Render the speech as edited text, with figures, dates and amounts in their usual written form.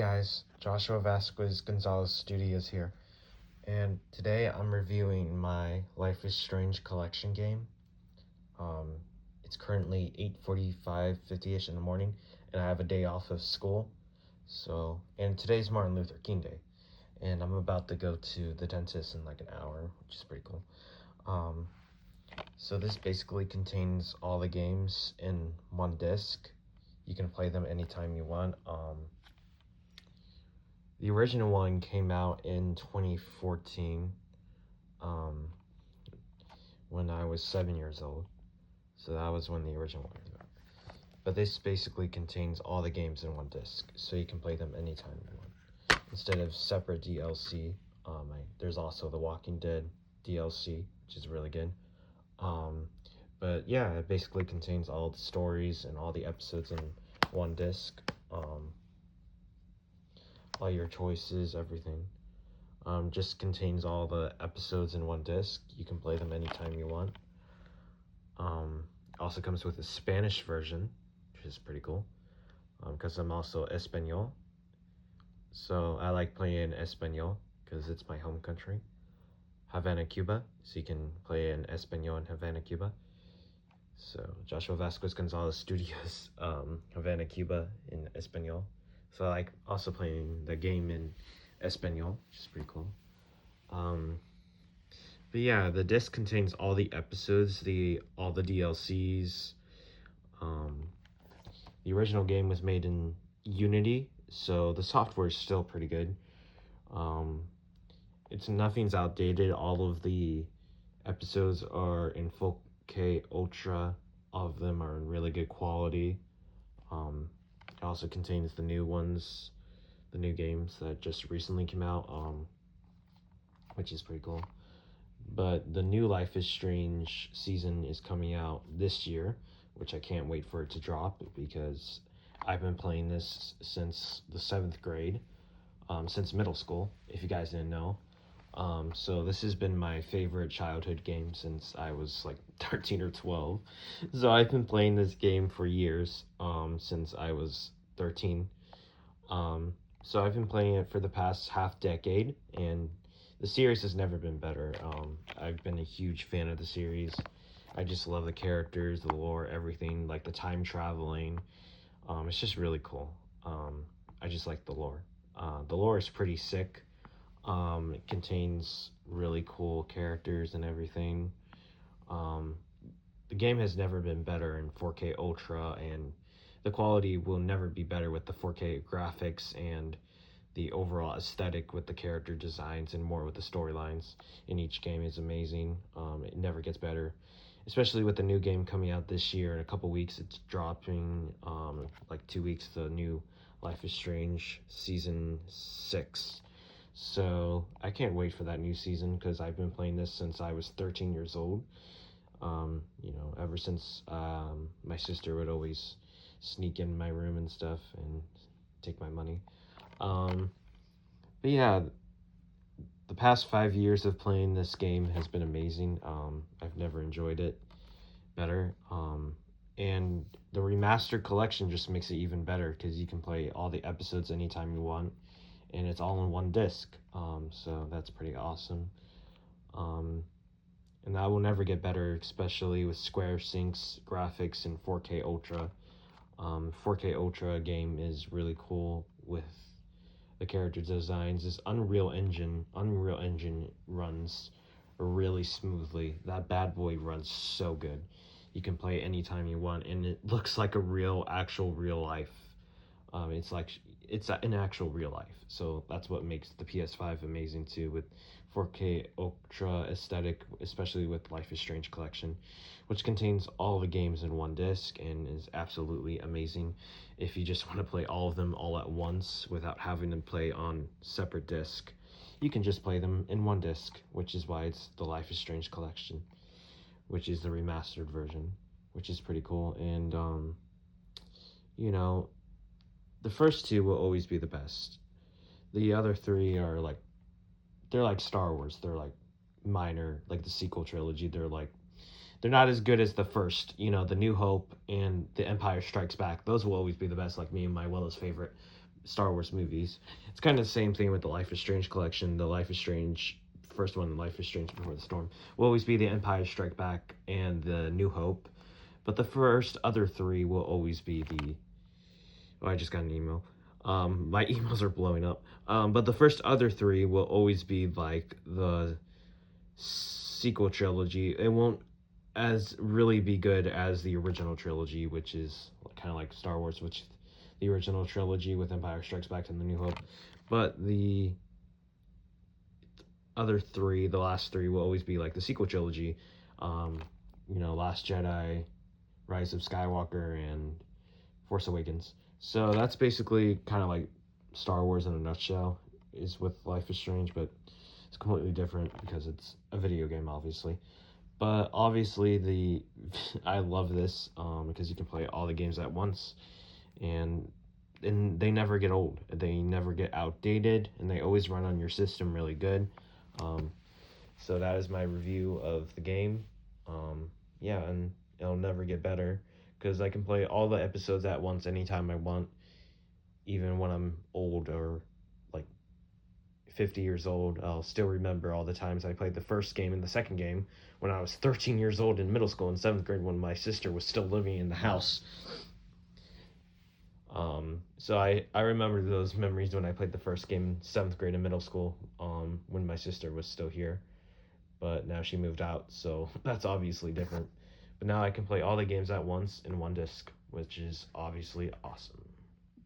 Guys, Joshua Vazquez Gonzalez Studios here, and today I'm reviewing my Life is Strange collection game. It's currently 8:45, 50ish in the morning, and I have a day off of school. And today's Martin Luther King Day, and I'm about to go to the dentist in like an hour, which is pretty cool. So this basically contains all the games in one disc. You can play them anytime you want. The original one came out in 2014, when I was 7 years old. So that was when the original one came out. But this basically contains all the games in one disc, so you can play them anytime you want. Instead of separate DLC, there's also the Walking Dead DLC, which is really good. But yeah, it basically contains all the stories and all the episodes in one disc. All your choices, everything. Just contains all the episodes in one disc. You can play them anytime you want. Also comes with a Spanish version, which is pretty cool, because I'm also Espanol. So I like playing Espanol because it's my home country. Havana, Cuba, so you can play in Espanol in Havana, Cuba. So Joshua Vazquez Gonzalez Studios, Havana, Cuba in Espanol. So I like also playing the game in Espanol, which is pretty cool. But yeah, the disc contains all the episodes, all the DLCs. The original game was made in Unity, so the software is still pretty good. Nothing's outdated. All of the episodes are in 4K Ultra. All of them are in really good quality. It also contains the new ones, the new games that just recently came out, which is pretty cool. But the new Life is Strange season is coming out this year, which I can't wait for it to drop because I've been playing this since the 7th grade, since middle school, if you guys didn't know. So this has been my favorite childhood game since I was like 13 or 12. So I've been playing this game for years, since I was 13. So I've been playing it for the past half decade, and the series has never been better. I've been a huge fan of the series. I just love the characters, the lore, everything, like the time traveling. It's just really cool. I just like the lore. The lore is pretty sick. It contains really cool characters and everything. The game has never been better in 4K Ultra, and the quality will never be better with the 4K graphics and the overall aesthetic with the character designs and more with the storylines in each game is amazing. It never gets better, especially with the new game coming out this year. In a couple weeks, it's dropping, like 2 weeks, the new Life is Strange Season 6. So I can't wait for that new season because I've been playing this since I was 13 years old. Ever since my sister would always sneak in my room and stuff and take my money. But yeah, the past 5 years of playing this game has been amazing. I've never enjoyed it better. And the remastered collection just makes it even better because you can play all the episodes anytime you want, and it's all in one disc. So that's pretty awesome. And that will never get better, especially with Square Sync's graphics in 4K Ultra. 4K Ultra game is really cool with the character designs. This Unreal Engine runs really smoothly. That bad boy runs so good. You can play it anytime you want, and it looks like a actual real life. It's an actual real life. So that's what makes the PS5 amazing too, with 4K Ultra aesthetic, especially with Life is Strange collection, which contains all the games in one disc and is absolutely amazing. If you just want to play all of them all at once without having them play on separate disc, you can just play them in one disc, which is why it's the Life is Strange collection, which is the remastered version, which is pretty cool. And the first two will always be the best. The other three are they're like Star Wars. They're like minor, like the sequel trilogy. They're not as good as the first, The New Hope and The Empire Strikes Back. Those will always be the best, like me and my Willa's favorite. Star Wars movies. It's kind of the same thing with the Life is Strange collection. The Life is Strange first one, Life is Strange Before the Storm, will always be the Empire Strike Back and the New Hope. But the first other three will always be the. Oh, I just got an email. My emails are blowing up. But the first other three will always be like the sequel trilogy. It won't as really be good as the original trilogy, which is kind of like Star Wars, which the original trilogy with Empire Strikes Back and The New Hope. But the other three, the last three, will always be like the sequel trilogy. Last Jedi, Rise of Skywalker, and Force Awakens. So that's basically kind of like Star Wars in a nutshell, is with Life is Strange, but it's completely different because it's a video game, obviously. But obviously, I love this because you can play all the games at once, and they never get old. They never get outdated, and they always run on your system really good. So that is my review of the game. Yeah, and it'll never get better because I can play all the episodes at once anytime I want, even when I'm old or like 50 years old. I'll still remember all the times I played the first game and the second game when I was 13 years old in middle school and 7th grade when my sister was still living in the house. So I remember those memories when I played the first game in 7th grade in middle school, when my sister was still here. But now she moved out, so that's obviously different. But now I can play all the games at once in one disc, which is obviously awesome.